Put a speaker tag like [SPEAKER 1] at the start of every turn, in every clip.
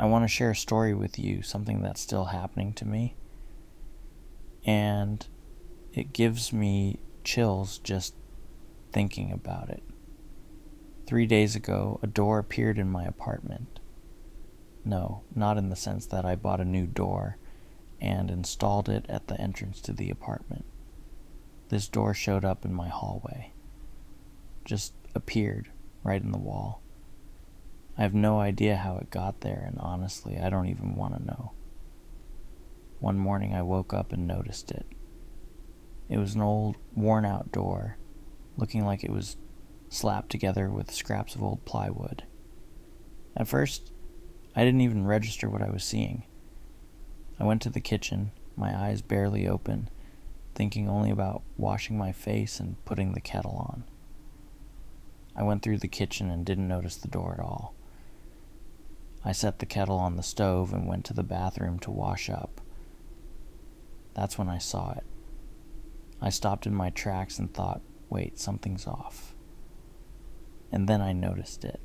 [SPEAKER 1] I want to share a story with you, something that's still happening to me. And it gives me chills just thinking about it. 3 days ago, a door appeared in my apartment. No, not in the sense that I bought a new door and installed it at the entrance to the apartment. This door showed up in my hallway. Just appeared right in the wall. I have no idea how it got there, and honestly, I don't even want to know. One morning I woke up and noticed it. It was an old, worn-out door, looking like it was slapped together with scraps of old plywood. At first, I didn't even register what I was seeing. I went to the kitchen, my eyes barely open, thinking only about washing my face and putting the kettle on. I went through the kitchen and didn't notice the door at all. I set the kettle on the stove and went to the bathroom to wash up. That's when I saw it. I stopped in my tracks and thought, wait, something's off. And then I noticed it.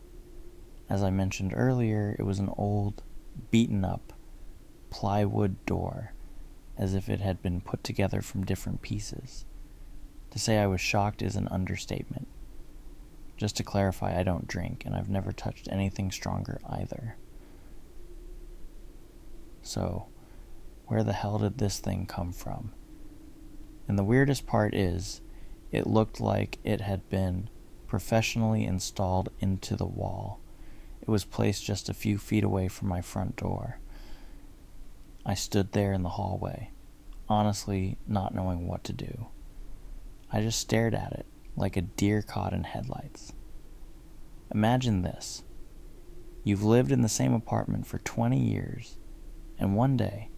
[SPEAKER 1] As I mentioned earlier, it was an old, beaten-up plywood door, as if it had been put together from different pieces. To say I was shocked is an understatement. Just to clarify, I don't drink, and I've never touched anything stronger either. So, where the hell did this thing come from? And the weirdest part is, it looked like it had been professionally installed into the wall. It was placed just a few feet away from my front door. I stood there in the hallway, honestly not knowing what to do. I just stared at it, like a deer caught in headlights. Imagine this. You've lived in the same apartment for 20 years, and one day,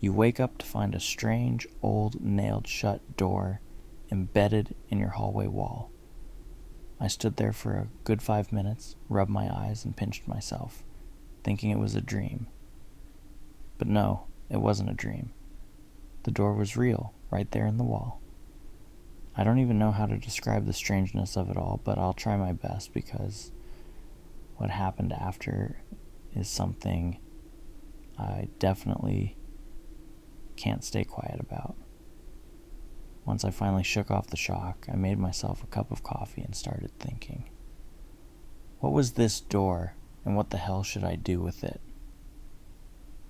[SPEAKER 1] you wake up to find a strange, old, nailed-shut door embedded in your hallway wall. I stood there for a good 5 minutes, rubbed my eyes, and pinched myself, thinking it was a dream. But no, it wasn't a dream. The door was real, right there in the wall. I don't even know how to describe the strangeness of it all, but I'll try my best because what happened after is something I definitely can't stay quiet about. Once I finally shook off the shock, I made myself a cup of coffee and started thinking. What was this door, and what the hell should I do with it?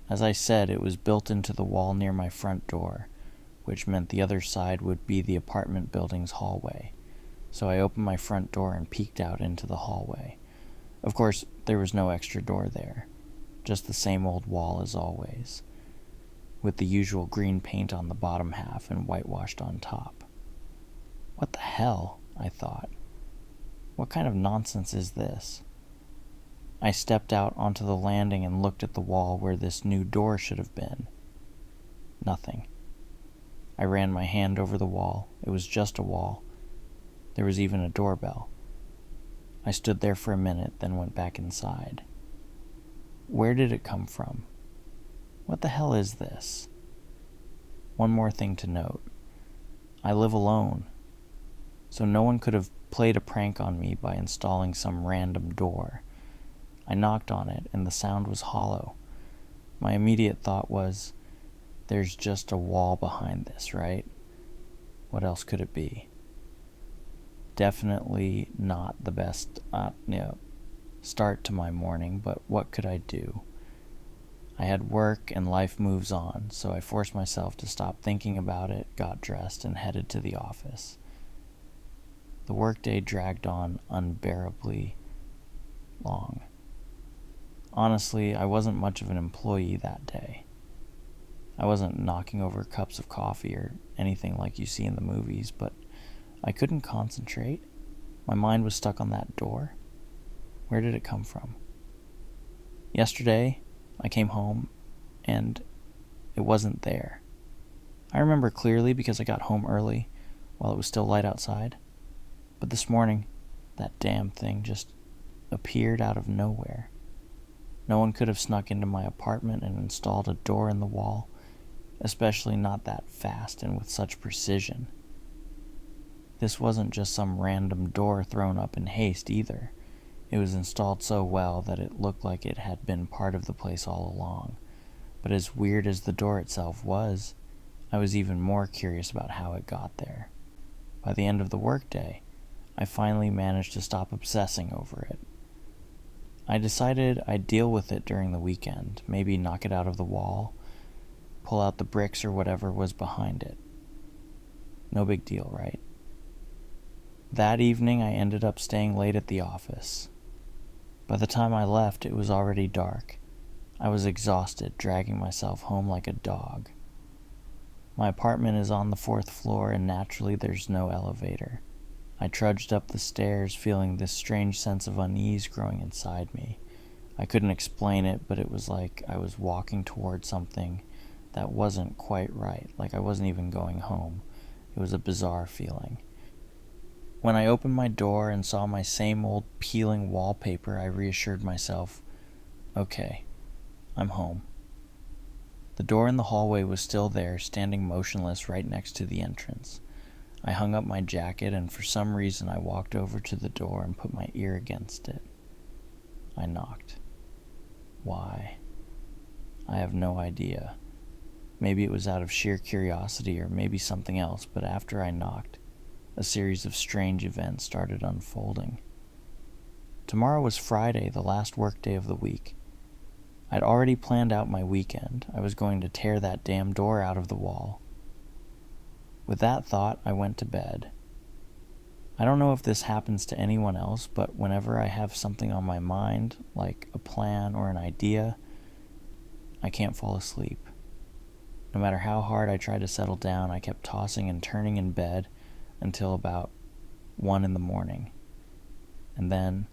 [SPEAKER 1] As I said, it was built into the wall near my front door, which meant the other side would be the apartment building's hallway. So I opened my front door and peeked out into the hallway. Of course, there was no extra door there, just the same old wall as always, with the usual green paint on the bottom half and whitewashed on top. What the hell? I thought. What kind of nonsense is this? I stepped out onto the landing and looked at the wall where this new door should have been. Nothing. I ran my hand over the wall. It was just a wall. There was even a doorbell. I stood there for a minute, then went back inside. Where did it come from? What the hell is this? One more thing to note. I live alone, so no one could have played a prank on me by installing some random door. I knocked on it, and the sound was hollow. My immediate thought was, there's just a wall behind this, right? What else could it be? Definitely not the best start to my morning, but what could I do? I had work and life moves on, so I forced myself to stop thinking about it, got dressed, and headed to the office. The workday dragged on unbearably long. Honestly, I wasn't much of an employee that day. I wasn't knocking over cups of coffee or anything like you see in the movies, but I couldn't concentrate. My mind was stuck on that door. Where did it come from? Yesterday, I came home, and it wasn't there. I remember clearly because I got home early while it was still light outside. But this morning, that damn thing just appeared out of nowhere. No one could have snuck into my apartment and installed a door in the wall, especially not that fast and with such precision. This wasn't just some random door thrown up in haste either. It was installed so well that it looked like it had been part of the place all along. But as weird as the door itself was, I was even more curious about how it got there. By the end of the workday, I finally managed to stop obsessing over it. I decided I'd deal with it during the weekend, maybe knock it out of the wall, pull out the bricks or whatever was behind it. No big deal, right? That evening, I ended up staying late at the office. By the time I left, it was already dark. I was exhausted, dragging myself home like a dog. My apartment is on the 4th floor, and naturally there's no elevator. I trudged up the stairs, feeling this strange sense of unease growing inside me. I couldn't explain it, but it was like I was walking toward something that wasn't quite right, like I wasn't even going home. It was a bizarre feeling. When I opened my door and saw my same old peeling wallpaper, I reassured myself, okay, I'm home. The door in the hallway was still there, standing motionless right next to the entrance. I hung up my jacket, and for some reason I walked over to the door and put my ear against it. I knocked. Why? I have no idea. Maybe it was out of sheer curiosity, or maybe something else, but after I knocked, a series of strange events started unfolding. Tomorrow was Friday, the last workday of the week. I'd already planned out my weekend. I was going to tear that damn door out of the wall. With that thought, I went to bed. I don't know if this happens to anyone else, but whenever I have something on my mind, like a plan or an idea, I can't fall asleep. No matter how hard I tried to settle down, I kept tossing and turning in bed until about 1 a.m. And then,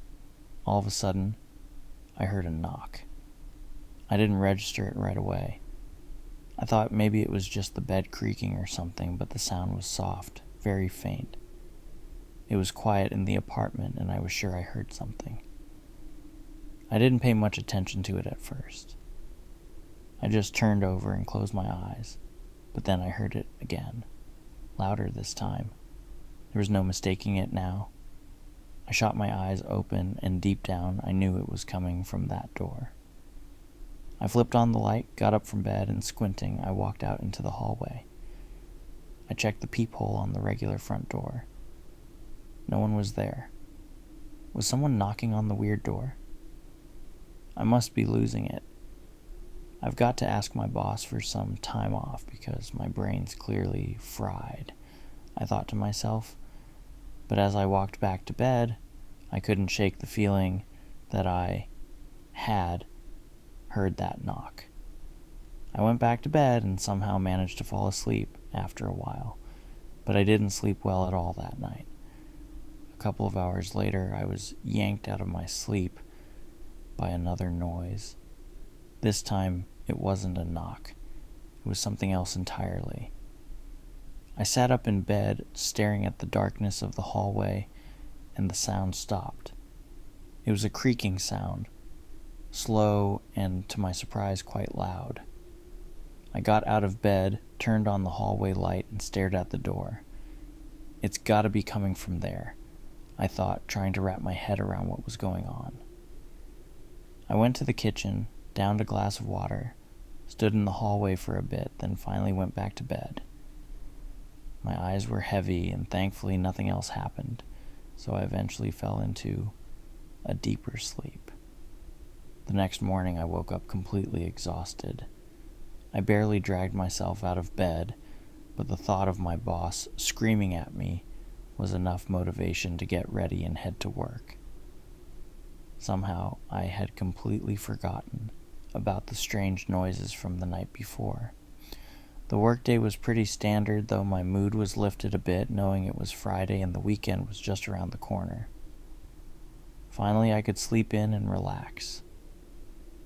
[SPEAKER 1] all of a sudden, I heard a knock. I didn't register it right away. I thought maybe it was just the bed creaking or something, but the sound was soft, very faint. It was quiet in the apartment, and I was sure I heard something. I didn't pay much attention to it at first. I just turned over and closed my eyes, but then I heard it again, louder this time. There was no mistaking it now. I shot my eyes open, and deep down I knew it was coming from that door. I flipped on the light, got up from bed, and squinting, I walked out into the hallway. I checked the peephole on the regular front door. No one was there. Was someone knocking on the weird door? I must be losing it. I've got to ask my boss for some time off because my brain's clearly fried, I thought to myself. But as I walked back to bed, I couldn't shake the feeling that I had heard that knock. I went back to bed and somehow managed to fall asleep after a while, but I didn't sleep well at all that night. A couple of hours later, I was yanked out of my sleep by another noise. This time, it wasn't a knock. It was something else entirely. I sat up in bed, staring at the darkness of the hallway, and the sound stopped. It was a creaking sound, slow and, to my surprise, quite loud. I got out of bed, turned on the hallway light, and stared at the door. It's gotta be coming from there, I thought, trying to wrap my head around what was going on. I went to the kitchen, downed a glass of water, stood in the hallway for a bit, then finally went back to bed. My eyes were heavy, and thankfully nothing else happened, so I eventually fell into a deeper sleep. The next morning I woke up completely exhausted. I barely dragged myself out of bed, but the thought of my boss screaming at me was enough motivation to get ready and head to work. Somehow I had completely forgotten about the strange noises from the night before. The workday was pretty standard, though my mood was lifted a bit, knowing it was Friday and the weekend was just around the corner. Finally, I could sleep in and relax.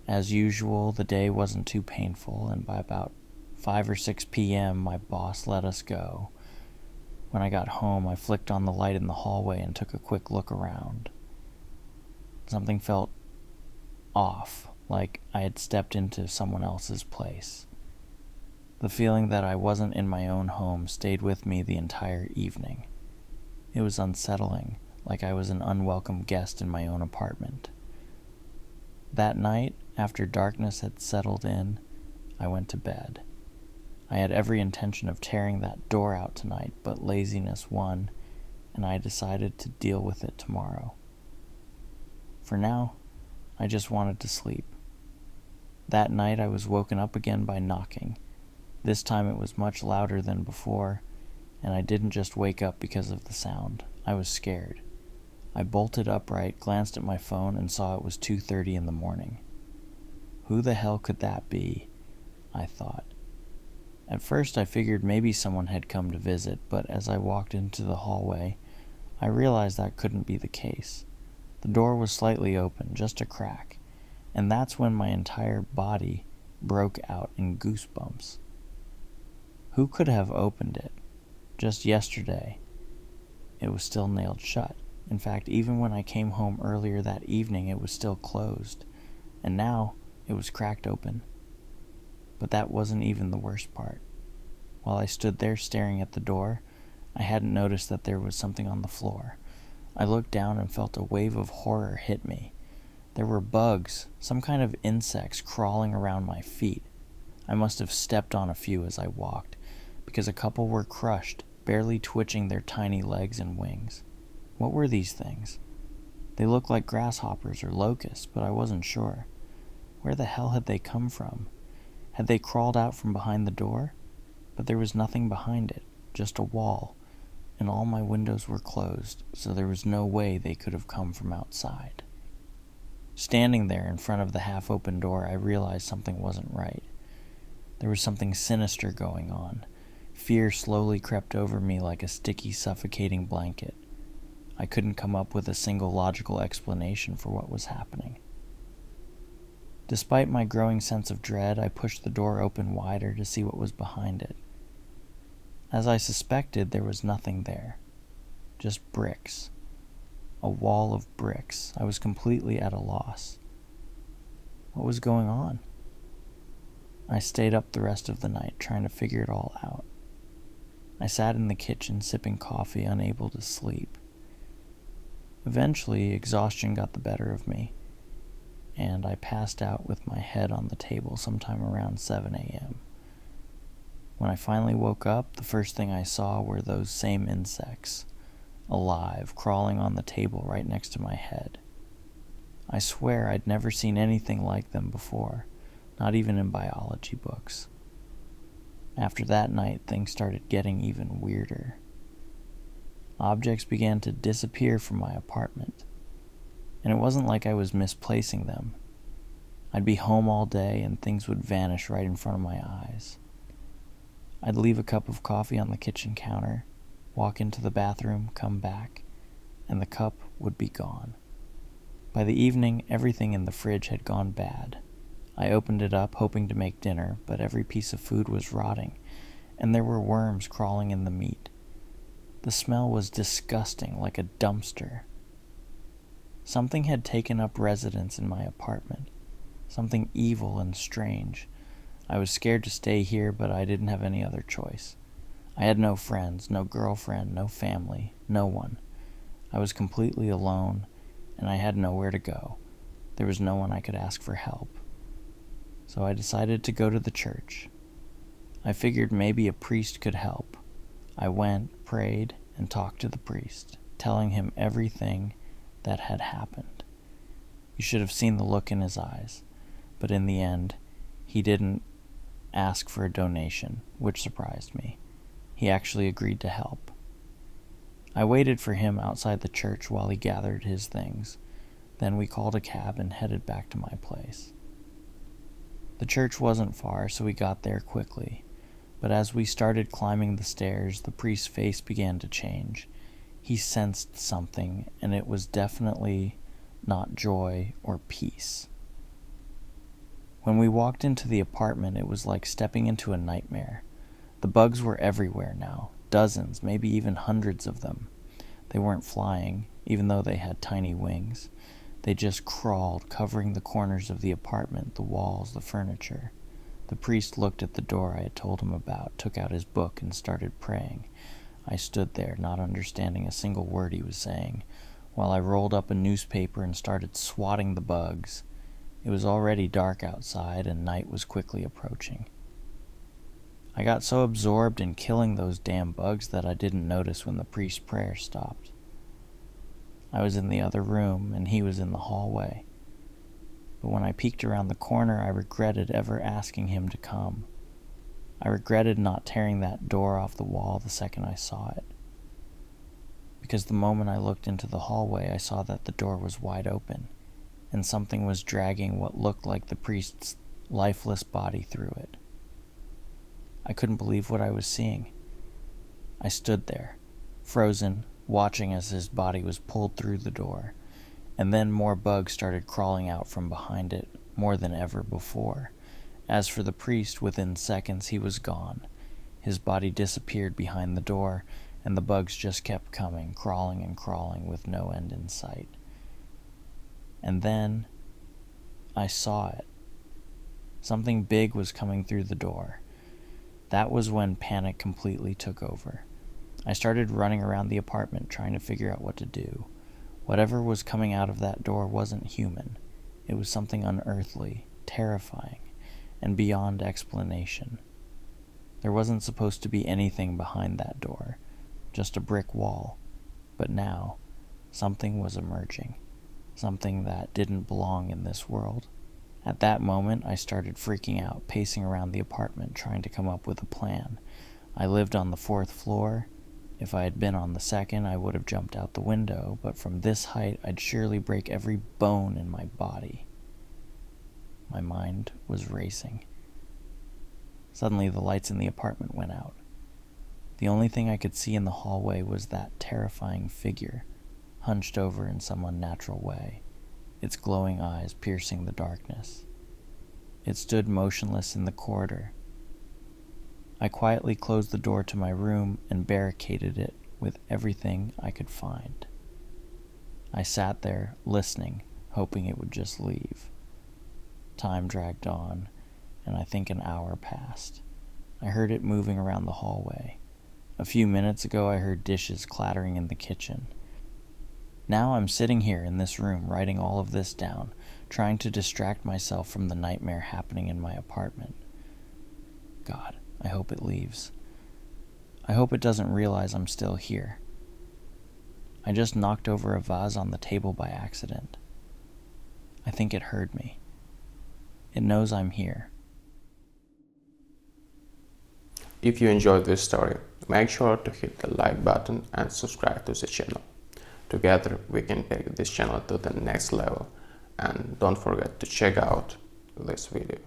[SPEAKER 1] As usual, the day wasn't too painful, and by about 5 or 6 p.m., my boss let us go. When I got home, I flicked on the light in the hallway and took a quick look around. Something felt off, like I had stepped into someone else's place. The feeling that I wasn't in my own home stayed with me the entire evening. It was unsettling, like I was an unwelcome guest in my own apartment. That night, after darkness had settled in, I went to bed. I had every intention of tearing that door out tonight, but laziness won, and I decided to deal with it tomorrow. For now, I just wanted to sleep. That night I was woken up again by knocking. This time it was much louder than before, and I didn't just wake up because of the sound. I was scared. I bolted upright, glanced at my phone, and saw it was 2:30 in the morning. Who the hell could that be? I thought. At first I figured maybe someone had come to visit, but as I walked into the hallway, I realized that couldn't be the case. The door was slightly open, just a crack, and that's when my entire body broke out in goosebumps. Who could have opened it? Just yesterday, it was still nailed shut. In fact, even when I came home earlier that evening, it was still closed, and now it was cracked open. But that wasn't even the worst part. While I stood there staring at the door, I hadn't noticed that there was something on the floor. I looked down and felt a wave of horror hit me. There were bugs, some kind of insects crawling around my feet. I must have stepped on a few as I walked, because a couple were crushed, barely twitching their tiny legs and wings. What were these things? They looked like grasshoppers or locusts, but I wasn't sure. Where the hell had they come from? Had they crawled out from behind the door? But there was nothing behind it, just a wall, and all my windows were closed, so there was no way they could have come from outside. Standing there in front of the half-open door, I realized something wasn't right. There was something sinister going on. Fear slowly crept over me like a sticky, suffocating blanket. I couldn't come up with a single logical explanation for what was happening. Despite my growing sense of dread, I pushed the door open wider to see what was behind it. As I suspected, there was nothing there. Just bricks. A wall of bricks. I was completely at a loss. What was going on? I stayed up the rest of the night trying to figure it all out. I sat in the kitchen sipping coffee, unable to sleep. Eventually, exhaustion got the better of me, and I passed out with my head on the table sometime around 7 a.m. When I finally woke up, the first thing I saw were those same insects, alive, crawling on the table right next to my head. I swear I'd never seen anything like them before, not even in biology books. After that night, things started getting even weirder. Objects began to disappear from my apartment, and it wasn't like I was misplacing them. I'd be home all day and things would vanish right in front of my eyes. I'd leave a cup of coffee on the kitchen counter, walk into the bathroom, come back, and the cup would be gone. By the evening, everything in the fridge had gone bad. I opened it up, hoping to make dinner, but every piece of food was rotting, and there were worms crawling in the meat. The smell was disgusting, like a dumpster. Something had taken up residence in my apartment, something evil and strange. I was scared to stay here, but I didn't have any other choice. I had no friends, no girlfriend, no family, no one. I was completely alone, and I had nowhere to go. There was no one I could ask for help. So I decided to go to the church. I figured maybe a priest could help. I went, prayed, and talked to the priest, telling him everything that had happened. You should have seen the look in his eyes, but in the end, he didn't ask for a donation, which surprised me. He actually agreed to help. I waited for him outside the church while he gathered his things. Then we called a cab and headed back to my place. The church wasn't far, so we got there quickly. But as we started climbing the stairs, the priest's face began to change. He sensed something, and it was definitely not joy or peace. When we walked into the apartment, it was like stepping into a nightmare. The bugs were everywhere now, dozens, maybe even hundreds of them. They weren't flying, even though they had tiny wings. They just crawled, covering the corners of the apartment, the walls, the furniture. The priest looked at the door I had told him about, took out his book, and started praying. I stood there, not understanding a single word he was saying, while I rolled up a newspaper and started swatting the bugs. It was already dark outside and night was quickly approaching. I got so absorbed in killing those damn bugs that I didn't notice when the priest's prayer stopped. I was in the other room and he was in the hallway. But when I peeked around the corner, I regretted ever asking him to come. I regretted not tearing that door off the wall the second I saw it. Because the moment I looked into the hallway, I saw that the door was wide open, and something was dragging what looked like the priest's lifeless body through it. I couldn't believe what I was seeing. I stood there, frozen, watching as his body was pulled through the door, and then more bugs started crawling out from behind it, more than ever before. As for the priest, within seconds he was gone. His body disappeared behind the door, and the bugs just kept coming, crawling and crawling with no end in sight. And then I saw it. Something big was coming through the door. That was when panic completely took over. I started running around the apartment trying to figure out what to do. Whatever was coming out of that door wasn't human. It was something unearthly, terrifying, and beyond explanation. There wasn't supposed to be anything behind that door, just a brick wall. But now, something was emerging, something that didn't belong in this world. At that moment, I started freaking out, pacing around the apartment, trying to come up with a plan. I lived on the 4th floor. If I had been on the 2nd, I would have jumped out the window, but from this height, I'd surely break every bone in my body. My mind was racing. Suddenly, the lights in the apartment went out. The only thing I could see in the hallway was that terrifying figure, hunched over in some unnatural way, its glowing eyes piercing the darkness. It stood motionless in the corridor. I quietly closed the door to my room and barricaded it with everything I could find. I sat there, listening, hoping it would just leave. Time dragged on, and I think an hour passed. I heard it moving around the hallway. A few minutes ago, I heard dishes clattering in the kitchen. Now I'm sitting here in this room writing all of this down, trying to distract myself from the nightmare happening in my apartment. God, I hope it leaves. I hope it doesn't realize I'm still here. I just knocked over a vase on the table by accident. I think it heard me. It knows I'm here.
[SPEAKER 2] If you enjoyed this story, make sure to hit the like button and subscribe to the channel. Together we can take this channel to the next level, and don't forget to check out this video.